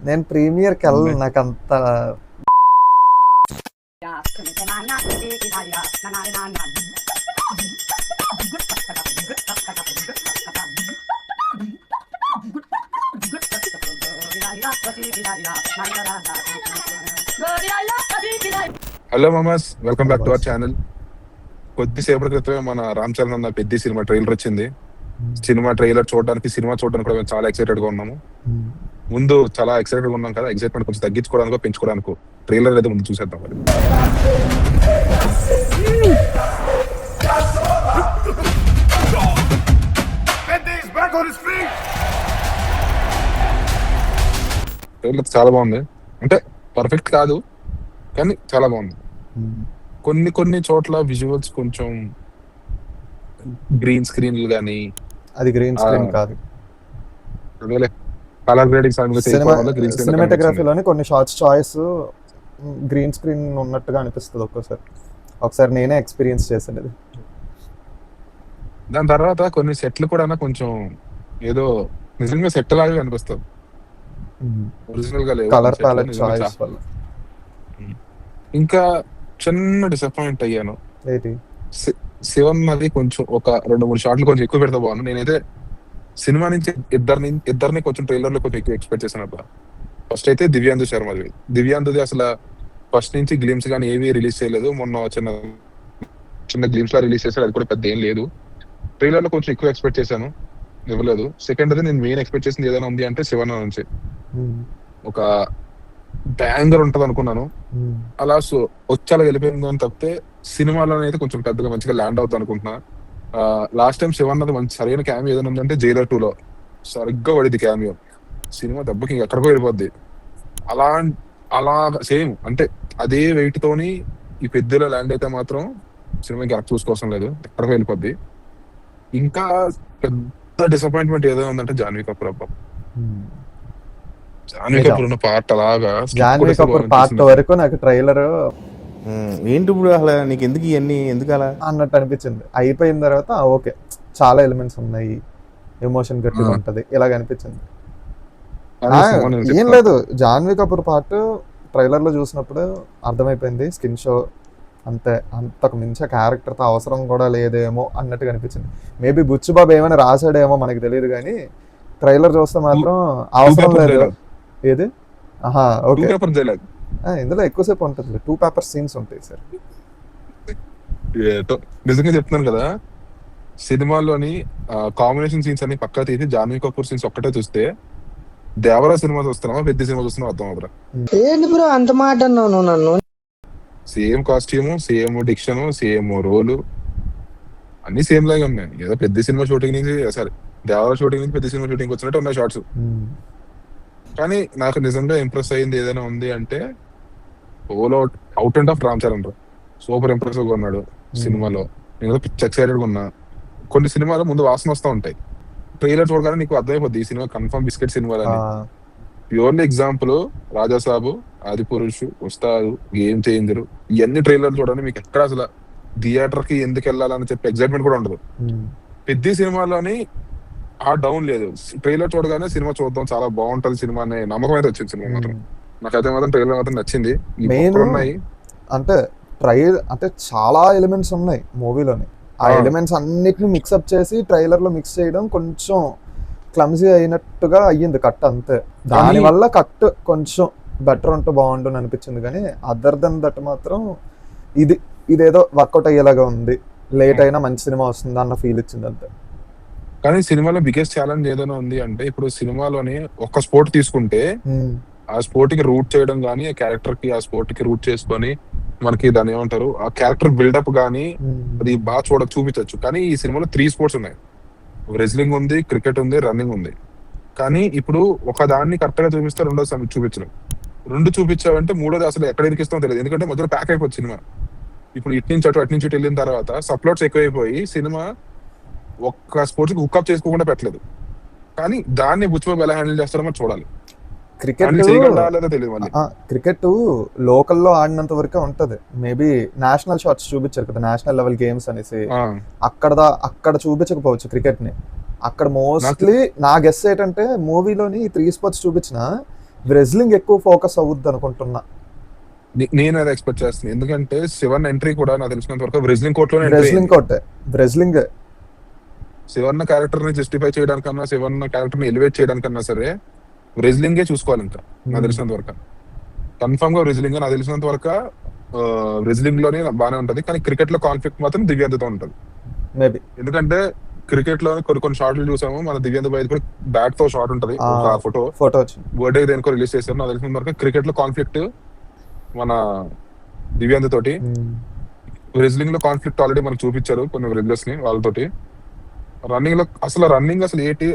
నేను ప్రీమియర్కి వెళ్ళను, నాకు అంత హలో మామాస్, welcome back to our channel. కొద్దిసేపటి క్రితమే మన రామ్ చరణ్ అన్న పెద్ద సినిమా ట్రైలర్ వచ్చింది. సినిమా ట్రైలర్ చూడడానికి కూడా మేము చాలా ఎక్సైటెడ్ గా ఉన్నాము. ముందు చాలా ఎక్సైటెడ్ గా ఉన్నాం కదా, ఎక్సైట్మెంట్ కొంచెం తగ్గించుకోవడానికి పెంచుకోవడానికి ట్రైలర్ అయితే ముందు చూసేద్దాం. మరి ట్రైలర్ చాలా బాగుంది. అంటే పర్ఫెక్ట్ కాదు కానీ చాలా బాగుంది. కొన్ని చోట్ల విజువల్స్ కొంచెం గ్రీన్ స్క్రీన్ గానీ, అది గ్రీన్ స్క్రీన్ కాదు, కలర్ గ్రేడింగ్ సినిమాటోగ్రఫీలోని కొన్ని షార్ట్స్ చాయిస్ గ్రీన్ స్క్రీన్ ఉన్నట్టుగా అనిపిస్తుంది ఒకసారి నేనే ఎక్స్పీరియన్స్ చేశాను ఇది. దాని తర్వాత కొన్ని సెట్లు కూడా కొంచెం ఏదో నిజంగా సెట్ లాగా అనిపిస్తుంది, ఒరిజినల్ గా లేవు. కలర్ ప్యాలెట్ చాయిస్ వల్ల ఇంకా చిన్న డిసప్పాయింట్ అయ్యాను. ఏంటి శివన్ అది కొంచెం ఒక 2-3 షాట్లు కొంచెం ఎక్కువ పెడతా బాగుంది. నేనైతే సినిమా నుంచి ఇద్దరిని కొంచెం ట్రైలర్ లో కొంచెం ఎక్కువ ఎక్స్పెక్ట్ చేశాను. అబ్బా ఫస్ట్ అయితే దివ్యాందు శర్మది. దివ్యాందుది అసలు ఫస్ట్ నుంచి గ్లిమ్స్ కానీ ఏవి రిలీజ్ చేయలేదు. మొన్న చిన్న గ్లిమ్స్ లా రిలీజ్ చేశారు, అది కూడా పెద్ద ఏం లేదు. ట్రైలర్ లో కొంచెం ఎక్కువ ఎక్స్పెక్ట్ చేశాను, ఇవ్వలేదు. సెకండ్ అది నేను మెయిన్ ఎక్స్పెక్ట్ చేసింది ఏదైనా ఉంది అంటే శివన్ నుంచి ఒక బ్యాంగర్ ఉంటది అనుకున్నాను. అలా వచ్చేలా వెళ్ళిపోయింది అని తప్పితే సినిమాలో అయితే కొంచెం పెద్దగా మంచిగా ల్యాండ్ అవుతుంది అనుకుంటున్నా. లాస్ట్ టైం శివన్ అది మంచి సరైన క్యామియో ఏదైనా ఉందంటే జైలర్ 2లో సరిగ్గా పడింది క్యామియో. సినిమా దెబ్బకి ఎక్కడికో వెళ్ళిపోద్ది. అలా సేమ్ అంటే అదే వెయిట్ తోని ఈ పెద్దలో ల్యాండ్ అయితే మాత్రం సినిమాకి వెనక్కి చూసుకోవసం లేదు, ఎక్కడికో వెళ్ళిపోద్ది. ఇంకా పెద్ద డిసప్పాయింట్మెంట్ ఏదో ఉందంటే జాన్వీ కపూర్. అబ్బా జాన్వీ కపూర్ ఉన్న పార్ట్ అలాగా జాన్వీ కపూర్ పార్ట్ వరకు నాకు ట్రైలర్ ఏంటి ఇప్పుడు అసలు నీకు ఎందుకు ఇవన్నీ ఎందుకు అలా అన్నట్టు అనిపించింది. అయిపోయిన తర్వాత ఓకే చాలా ఎలిమెంట్స్ ఉన్నాయి, ఎమోషన్ గట్టిగా ఉంటది ఇలాగ అనిపించింది. ఏం లేదు, జాన్వీ కపూర్ పార్ట్ ట్రైలర్ లో చూసినప్పుడు అర్థమైపోయింది, స్కిన్ షో అంతే, అంతకు మించి క్యారెక్టర్తో అవసరం కూడా లేదేమో అన్నట్టుగా అనిపించింది. మేబీ బుచ్చుబాబు ఏమైనా రాసాడేమో మనకి తెలియదు, కానీ ట్రైలర్ చూస్తే మాత్రం అవసరం లేదు. ఏది ఓకే, ఇందులో ఎక్కువసేపు ఉంటుంది, 2 పేపర్ సీన్స్ ఉంటాయి సార్. నిజంగా చెప్తున్నాను కదా, సినిమాలోని కాంబినేషన్ సీన్స్ అన్ని పక్కా తీసి జాన్వీ కపూర్ సీన్స్ ఒక్కటే చూస్తే దేవరా సినిమా చూస్తున్నావా పెద్ద సినిమా చూస్తున్నావా అర్థం అవుతారా. ఏంటి బ్రో అంత మాట అన్నావు నన్ను? Same costume, same diction, same role అన్ని సేమ్ లాగా ఉన్నాయి. ఏదో పెద్ద సినిమా షూటింగ్ నుంచి సరే దేవరా షూటింగ్ నుంచి పెద్ద సినిమా షూటింగ్ వచ్చినట్టు ఉన్నాయి షార్ట్స్. కానీ నాకు నిజంగా ఇంప్రెస్ అయ్యింది ఏదైనా ఉంది అంటే out and of Ram Charan రా. సూపర్ ఇంప్రెసివ్ గా ఉన్నాడు సినిమాలో. నేను పిచ్ ఎక్సైటెడ్ గా ఉన్నా. కొన్ని సినిమాలు ముందు వాసన వస్తూ ఉంటాయి, ట్రైలర్ చూడగానే నీకు అర్థమైపోద్ది ఈ సినిమా కన్ఫర్మ్ బిస్కెట్ సినిమా అని. Purely example Rajasaab, Adipurush, Ustaad, game changer ఇవన్నీ ట్రైలర్ చూడండి మీకు ఎక్కడ అసలు థియేటర్ కి ఎందుకు వెళ్ళాలని చెప్పి ఎగ్జైట్మెంట్ కూడా ఉండదు. పెద్ద సినిమాలోని ఆ డౌన్ లేదు, ట్రైలర్ చూడగానే సినిమా చూద్దాం చాలా బాగుంటది సినిమా అనే నమ్మకం అయితే వచ్చింది సినిమా మాత్రం. నాకైతే మాత్రం ట్రైలర్ మాత్రం నచ్చింది. ఉన్నాయి అంటే చాలా ఎలిమెంట్స్ ఉన్నాయి మూవీలోని, ఆ ఎలిమెంట్స్ అన్నిటిని మిక్సప్ చేసి ట్రైలర్ లో మిక్స్ చేయడం కొంచెం క్లమ్జీ అయినట్టుగా అయ్యింది కట్, అంతే. దానివల్ల కట్ కొంచెం బెటర్ ఉంటే బాగుండు అని అనిపించింది, కానీ అదర్ దెన్ దట్ మాత్రం ఇదేదో వర్కౌట్ అయ్యేలాగా ఉంది. లేట్ అయినా మంచి సినిమా వస్తుంది అన్న ఫీల్ ఇచ్చింది అంతే. కానీ సినిమాలో బిగ్గెస్ట్ ఛాలెంజ్ ఏదైనా ఉంది అంటే ఇప్పుడు సినిమాలోని ఒక స్పోర్ట్ తీసుకుంటే ఆ స్పోర్ట్ కి రూట్ చేయడం గానీ, ఆ క్యారెక్టర్ కి ఆ స్పోర్ట్ కి రూట్ చేసుకొని మనకి దాని ఏమంటారు ఆ క్యారెక్టర్ బిల్డప్ గానీ అది బాగా చూపించచ్చు. కానీ ఈ సినిమాలో 3 స్పోర్ట్స్ ఉన్నాయి, రెజ్లింగ్ ఉంది, క్రికెట్ ఉంది, రన్నింగ్ ఉంది. కానీ ఇప్పుడు ఒక దాన్ని కరెక్ట్ గా చూపిస్తే రెండోది చూపించడం, 2 చూపించావంటే మూడోది అసలు ఎక్కడ ఇరికిస్తామో తెలియదు. ఎందుకంటే మధ్యలో ప్యాక్ అయిపోతుంది సినిమా. ఇప్పుడు ఇటు నుంచి అటు వెళ్ళిన తర్వాత సప్లోట్స్ ఎక్కువైపోయి సినిమా ఒక్క స్పోర్ట్స్ కి హుక్అప్ చేసుకోకుండా పెట్టలేదు. కానీ దాన్ని బుచ్చిబాబు ఎలా హ్యాండిల్ చేస్తారో చూడాలి. క్రికెట్ లోకల్లో ఆడినంత వరకే ఉంటది. మేబీ నేషనల్ షాట్స్ చూపించారు కదా, నేషనల్ లెవెల్ గేమ్స్ అనేసి, అక్కడ చూపించకపోవచ్చు క్రికెట్ ని. అక్కడ మోస్ట్లీ నా గెస్ ఏంటంటే మూవీలోని 3 స్పోర్ట్స్ చూపించిన రెజ్లింగ్ ఎక్కువ ఫోకస్ అవుద్ది అనుకుంటున్నా. నేను అది ఎక్స్పెక్ట్ చేస్తాను, ఎందుకంటే శివన్ ఎంట్రీ కూడా నాకు తెలిసినంత వరకు రెజ్లింగ్ కోర్ట్ లోనే రెజ్లింగ్ కోటే, రెజ్లింగ్ శివన్న క్యారెక్టర్ ని జస్టిఫై చేయడానికన్నా, శివన్న క్యారెక్టర్ ని ఎలివేట్ చేయడానికన్నా సరే రెజ్లింగే చూసుకోవాలి. ఇంకా నాకు తెలిసినంత వరకు కన్ఫర్మ్ గా రెజ్లింగ్, నాకు తెలిసినంత వరకు రెజ్లింగ్ లోనే బానే ఉంటది. కానీ క్రికెట్ లో కాన్ఫ్లిక్ట్ మాత్రం దివ్యాంతతో ఉంటది మేబీ. ఎందుకంటే క్రికెట్ లో కొన్ని షాట్లు చూసాము, మన దివ్యాంత బయట కూడా బ్యాట్ తో షాట్ ఉంటది, ఒక ఫోటో వచ్చింది బర్త్డే దేనికో రిలీజ్ చేశారు. నాకు తెలిసినంత వరకు క్రికెట్ లో కాన్ఫ్లిక్ట్ మన దివ్యాంత తోటి, రెజ్లింగ్ లో కాన్ఫ్లిక్ట్ ఆల్రెడీ మనకు చూపించారు కొన్ని రెగ్యులర్స్ ని వాళ్ళతోటి. రన్నింగ్ లో అసలు ఏంటి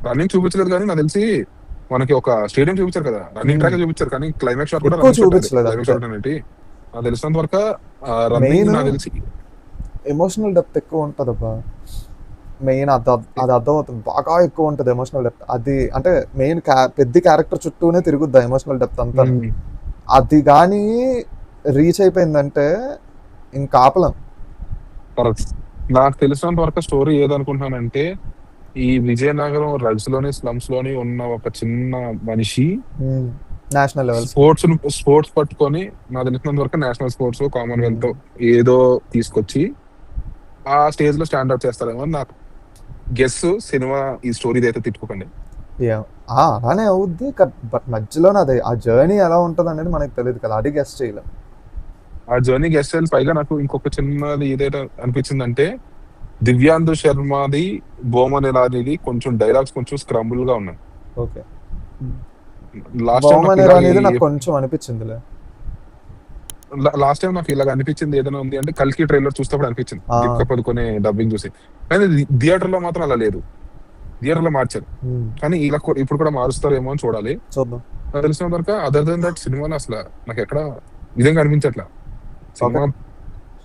రన్నింగ్ చూపించలేదు, కానీ నాకు తెలిసి మనకి ఒక స్టేడియం చూపించారు కదా, రన్నింగ్ ట్రాక్ చూపించారు, కానీ క్లైమాక్స్ షాట్ కూడా నాకు తెలిసినంత వరకు రన్నింగ్ నాకు తెలిసి ఎమోషనల్ డెప్త్ ఎక్కువ ఉంటది అబ్బా. మెయిన్ అది అర్థమవుతుంది, బాగా ఎక్కువ ఉంటది ఎమోషనల్ డెప్త్. అది అంటే మెయిన్ పెద్ద క్యారెక్టర్ చుట్టూనే తిరుగుద్ది ఎమోషనల్ డెప్త్ అంతా. అది కానీ రీచ్ అయిపోయిందంటే ఇంకా ఆపలం. నాకు తెలిసినంత వరకు స్టోరీ ఏదనుకుంటున్నానంటే, ఈ విజయనగరం రగ్స్ లోని స్లమ్స్ లోని ఉన్న ఒక చిన్న మనిషి నేషనల్ లెవెల్ స్పోర్ట్స్ పట్టుకొని, నాకు తెలిసినంత వరకు నేషనల్ స్పోర్ట్స్ కామన్వెల్త్ ఏదో తీసుకొచ్చి ఆ స్టేజ్ లో స్టాండర్డ్ చేస్తారేమో నాకు గెస్. సినిమా ఈ స్టోరీ అయితే తిట్టుకోకండి, అలానే అవుద్ది. బట్ మధ్యలోనే అదే ఆ జర్నీ ఎలా ఉంటది అనేది మనకి తెలియదు కదా, అది గెస్ చేయలేం. ఆ జర్నీ గెస్ట్ చేయాలి. పైగా నాకు ఇంకొక చిన్నది ఏదైతే అనిపించిందంటే, దివ్యాందు శర్మది బోమన్ ఎలా అనేది కొంచెం డైలాగ్స్ కొంచెం స్క్రంబుల్ గా ఉన్నాయి. ఓకే, లాస్ట్ కొంచెం అనిపించిందిలే. లాస్ట్ టైం నాకు ఇలాగ అనిపించింది ఏదైనా ఉంది అంటే, కల్కి ట్రైలర్ చూస్తప్పుడు అనిపించింది, దీపికా పదుకొనే డబ్బింగ్ చూసి. కానీ థియేటర్ లో మాత్రం అలా లేదు, థియేటర్ లో మార్చారు. కానీ ఇలా ఇప్పుడు కూడా మారుస్తారేమో అని చూడాలి, చూద్దాం. నాకు తెలిసిన వరకు. అదర్ దెన్ దట్ సినిమాలో అసలు నాకు ఎక్కడ విధంగా అనిపించట్లా, సినిమా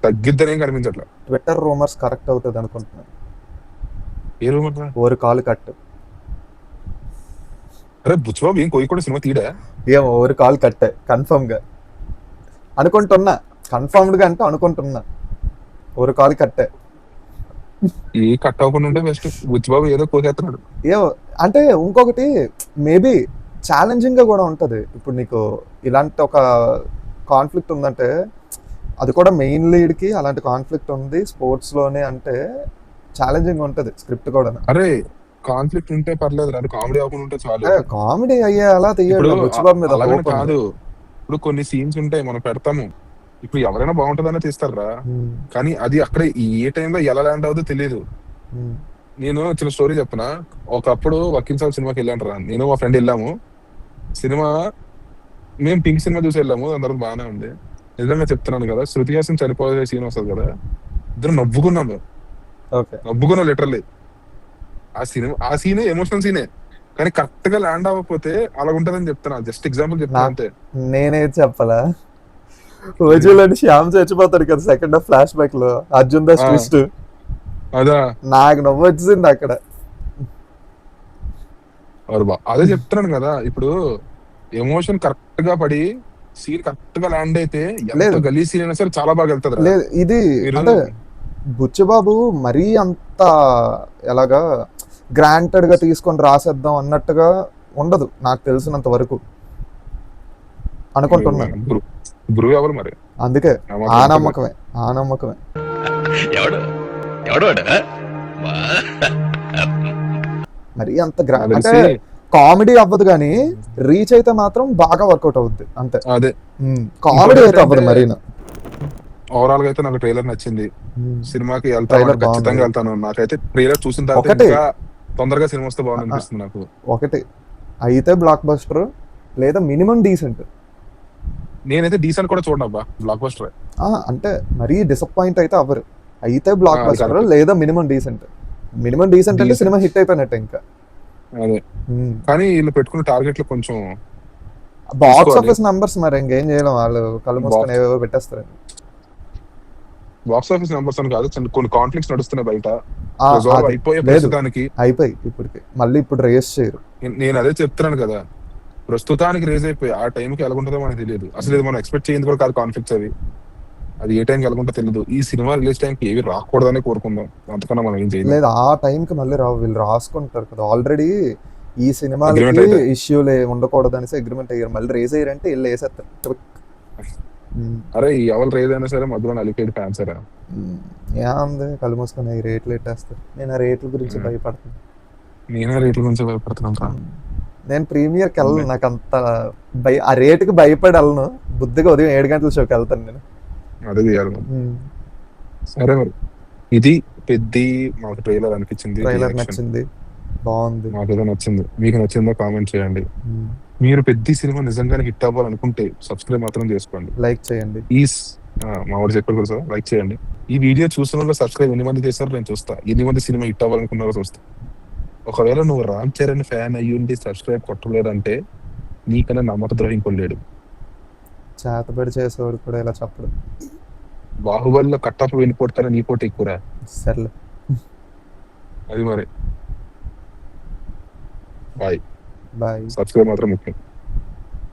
తగ్గిద్దనే కనిపించట్లా. ట్విట్టర్ రూమర్స్ కరెక్ట్ అవుతుంది అనుకుంటున్నాను. A rumour? ఓరు కాలు కట్టు. అరే బుచ్చుబాబు ఏం కోయి సినిమా తీడా? ఏమో ఓరు కాలు కట్టే కన్ఫర్మ్ గా అనుకుంటున్నా, కన్ఫర్మ్డ్ గా అంటే అనుకుంటున్నా ఓరు కాలు కట్టే. ఏ కట్ అవ్వకుండా ఉంటే బెస్ట్. బుచ్చుబాబు ఏదో కోసేస్తున్నాడు. ఏమో అంటే ఇంకొకటి మేబీ ఛాలెంజింగ్ గా కూడా ఉంటది. ఇప్పుడు నీకు ఇలాంటి ఒక కాన్ఫ్లిక్ట్ ఉందంటే, అది కూడా మెయిన్ లీడ్ కి అలాంటి కాన్ఫ్లిక్ట్ ఉంది స్పోర్ట్స్ లోనే అంటే ఛాలెంజింగ్ ఉంటది స్క్రిప్ట్ కూడా. అరే కాన్ఫ్లిక్ట్ ఉంటే పర్లేదు, అది కామెడీ అవ్వకుండా ఉంటే చాలు. కామెడీ అయ్యేలా తీయడం బుచ్చిబాబు మీద కాదు. ఇప్పుడు కొన్ని సీన్స్ ఉంటాయి మనం పెడతాము, ఇప్పుడు ఎవరైనా బాగుంటుందనే తీస్తారా, కానీ అది అక్కడ ఏ టైంలో ఎలా ల్యాండ్ అవుతుందో తెలియదు. నేను చిన్న స్టోరీ చెప్తున్నా. ఒకప్పుడు వకీల్ సాబ్ సినిమాకి వెళ్ళాను, నేను మా ఫ్రెండ్ వెళ్ళాము సినిమా. మేము పింక్ సినిమా చూసి వెళ్ళాము, దాని తర్వాత బాగానే ఉంది. నిజంగా చెప్తున్నాను కదా, శృతి హాసన్ చనిపోయే సీన్ వస్తుంది కదా, ఇద్దరు నవ్వుకున్నాము, నవ్వుకున్నాం లిటరల్లీ. ఆ సీనే ఎమోషనల్ సీనే, కానీ కరెక్ట్ గా ల్యాండ్ అవ్వకపోతే అలా ఉంటదని చెప్తున్నా. జస్ట్ ఎగ్జాంపుల్ చెప్తున్నా అంతే. నేనేది చెప్పాలా, రోజులని శ్యామ్ చచ్చిపోతాడు కదా సెకండ్ హాఫ్ ఫ్లాష్ బ్యాక్ లో, అర్జున్ దాస్ ట్విస్ట్, అదా నాకు నవ్వు వచ్చింది అక్కడ. అదే చెప్తున్నాను కదా, ఇప్పుడు ఎమోషన్ కరెక్ట్ గా పడి సీన్ కరెక్ట్ గా ల్యాండ్ అయితే ఎంత గలీ సీన్ అయినా సరే చాలా బాగా వెళ్తుంది. లేదు ఇది అంటే బుచ్చిబాబు మరీ అంత ఎలాగా గ్రాంటెడ్ గా తీసుకొని రాసేద్దాం అన్నట్టుగా ఉండదు నాకు తెలిసినంత వరకు అనుకుంటున్నాను. మరి అందుకే ఆ నమ్మకమే మరి అంత అంటే కామెడీ అవ్వదు కానీ రీచ్ అయితే మాత్రం బాగా వర్కౌట్ అవుద్ది అంతే. అదే కామెడీ అయితే అవ్వదు మరి. ఓవరాల్ గా అయితే నాకు ట్రైలర్ నచ్చింది. సినిమాకి వెళ్తాను, ఖచ్చితంగా వెళ్తాను. నాకైతే ట్రైలర్ చూసిన తర్వాత తొందరగా సినిమా వస్తే బాగుంది అనిపిస్తుంది నాకు. ఒకటి అయితే బ్లాక్ బస్టర్ లేదా మినిమం డీసెంట్. నేనైతే డీసెంట్ కూడా చూడనబ్బా, బ్లాక్ బస్టర్ అంటే మరీ డిసప్పాయింట్ అయితే అవ్వరు. అయితే బ్లాక్ బస్టర్ లేదా మినిమం డీసెంట్. మినిమం డీసెంట్ అంటే సినిమా హిట్ అయిపోయినట్టే ఇంకా. అదే కానీ వీళ్ళు పెట్టుకున్న టార్గెట్లు కొంచెం బాక్స్ ఆఫీస్ నంబర్స్ మరి ఇంకేం చేయలేం, వాళ్ళు కళ్ళు మూసుకొని ఏవేవో పెట్టేస్తారు. బాక్స్ ఆఫీస్ నంబర్స్ అని కాదు, కొన్ని కాన్ఫ్లిక్ట్స్ నడుస్తున్నాయి బయట, అయిపోయి ఇప్పటికి మళ్ళీ ఇప్పుడు రేస్ చేయరు. నేను అదే చెప్తున్నాను కదా, ప్రస్తుతానికి రేజ్ అయిపోయి ఆ టైంకి ఎలాగుంటుందో మనకు తెలియదు. అసలు ఇది మనం ఎక్స్పెక్ట్ చేయింది కూడా కాదు కాన్ఫ్లిక్ట్స్ అవి. అది ఏ టైంకి ఎలాగుంటో తెలియదు. ఈ సినిమా రిలీజ్ టైంకి ఏవి రాకూడదని కోరుకుందాం, అంతకన్నా మనం ఏం చేయలేదు. లేదు ఆ టైంకి మళ్ళీ రావు, వీళ్ళు రాసుకుంటారు కదా ఆల్రెడీ. ఈ సినిమాలకి Agreement అయితే. ఇష్యూలు ఉండకూడదు అనేసి అగ్రిమెంట్ అయ్యారు. మళ్ళీ రేజ్ అయ్యారంటే వెళ్ళి వేసేస్తారు. అరే ఎవరు ఏదైనా సరే మధ్యలో అలికేడ్ ఫ్యాన్స్ రా. ఏముంది కళ్ళు మూసుకొని ఈ రేట్లు పెట్టేస్తారు. నేను ఆ రేట్ల గురించి భయపడుతున్నాను. నేనే రేట్ల గురించి భయపడుతున్నాను రా. నేను ప్రీమియర్కి వెళ్ళను, నాకు అంత ఆ రేటుకి భయపడి వెళ్ళను. బుద్ధిగా ఉదయం 7 గంటల షోకి వెళ్తాను నేను. అదే తీయాలి మరి. సరే మరి ఇది పెద్ది మాకు ట్రైలర్ అనిపించింది. Trailer reaction. నచ్చింది, బాగుంది. మాకేదో నచ్చింది, మీకు నచ్చిందో కామెంట్ చేయండి. మీరు పెద్ద సినిమా నిజంగానే హిట్ అవ్వాలనుకుంటే సబ్స్క్రైబ్ మాత్రం చేసుకోండి. లైక్ చేయండి. మా వాడు చెప్పారు కదా సార్, లైక్ చేయండి. ఈ వీడియో చూసిన వాళ్ళు సబ్స్క్రైబ్ ఎన్ని మంది చేస్తారో నేను చూస్తా, ఎన్ని మంది సినిమా హిట్ అవ్వాలనుకున్నారో చూస్తా. ఒకవేళ నువ్వు రామ్ చరణ్ ఫ్యాన్ అయ్యుండి సబ్స్క్రైబ్ కొట్టలేదంటే నీకన్నా నమ్మక ద్రోహం ఇంకొలేడు. చేతబడి చేసేవాడు కూడా ఇలా చెప్పడు. బాహుబలిలో కట్టప్ప వెళ్ళిపోతారా నీ పోటీ ఎక్కువరా. సర్లే, అది మరి బాయ్. బాయ్. సబ్స్క్రైబ్ మాత్రం ముఖ్యం.